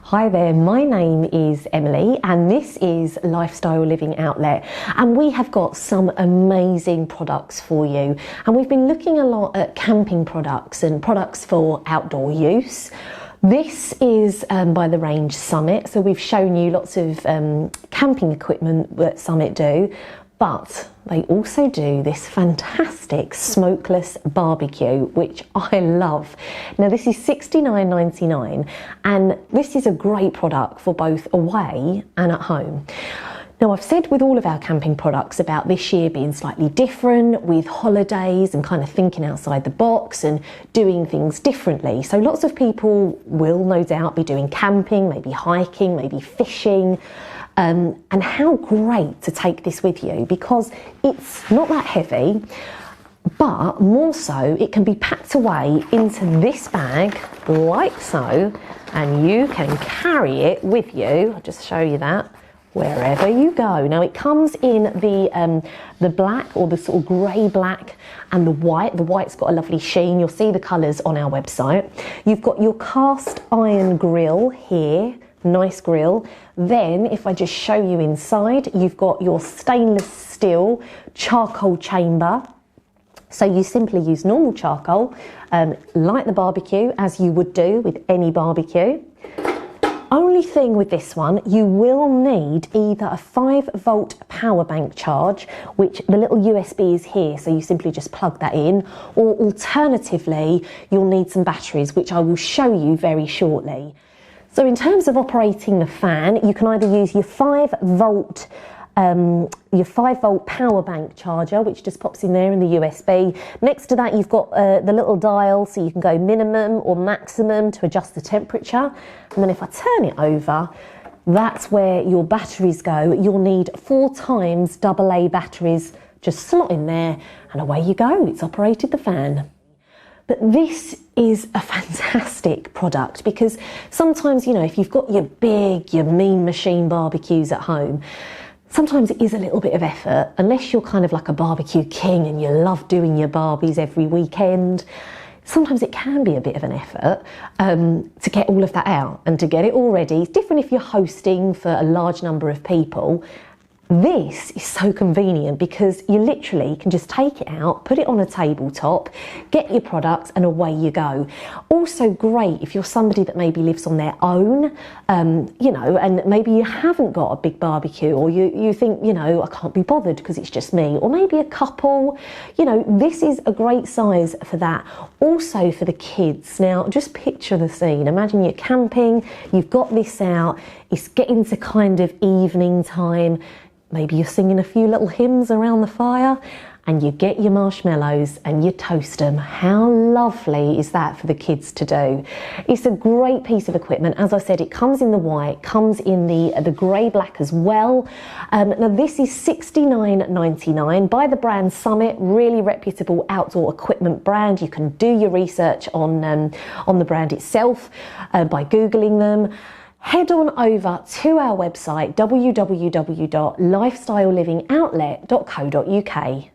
Hi there, my name is Emily and this is Lifestyle Living Outlet, and we have got some amazing products for you, and we've been looking a lot at camping products and products for outdoor use. This is by the range Summit, so we've shown you lots of camping equipment that Summit do, but they also do this fantastic smokeless barbecue, which I love. Now this is $69.99 and this is a great product for both away and at home. Now I've said with all of our camping products about this year being slightly different with holidays and kind of thinking outside the box and doing things differently. So lots of people will no doubt be doing camping, maybe hiking, maybe fishing. And how great to take this with you, because it's not that heavy, but more so it can be packed away into this bag like so, and you can carry it with you. I'll just show you that wherever you go. Now it comes in the black, or the sort of grey black, and the white. The white's got a lovely sheen. You'll see the colours on our website. You've got your cast iron grill here. Nice grill. Then if I just show you inside, you've got your stainless steel charcoal chamber. So you simply use normal charcoal, light the barbecue as you would do with any barbecue. Only thing with this one, you will need either a 5-volt power bank charge, which the little USB is here, so you simply just plug that in, or alternatively you'll need some batteries, which I will show you very shortly. So in terms of operating the fan, you can either use your 5-volt power bank charger, which just pops in there in the USB. Next to that, you've got the little dial, so you can go minimum or maximum to adjust the temperature. And then if I turn it over, that's where your batteries go. You'll need 4 times AA batteries. Just slot in there and away you go. It's operated the fan. But this is a fantastic product, because sometimes, you know, if you've got your mean machine barbecues at home, sometimes it is a little bit of effort, unless you're kind of like a barbecue king and you love doing your barbies every weekend. Sometimes it can be a bit of an effort to get all of that out and to get it all ready. It's different if you're hosting for a large number of people. This is so convenient because you literally can just take it out, put it on a tabletop, get your products, and away you go. Also great if you're somebody that maybe lives on their own, you know, and maybe you haven't got a big barbecue, or you think, you know, I can't be bothered because it's just me, or maybe a couple. You know, this is a great size for that. Also for the kids. Now just picture the scene. Imagine you're camping, you've got this out, it's getting to kind of evening time. Maybe you're singing a few little hymns around the fire, and you get your marshmallows and you toast them. How lovely is that for the kids to do? It's a great piece of equipment. As I said, it comes in the white, comes in the grey black as well. Now this is $69.99 by the brand Summit, really reputable outdoor equipment brand. You can do your research on the brand itself by Googling them. Head on over to our website, www.lifestylelivingoutlet.co.uk.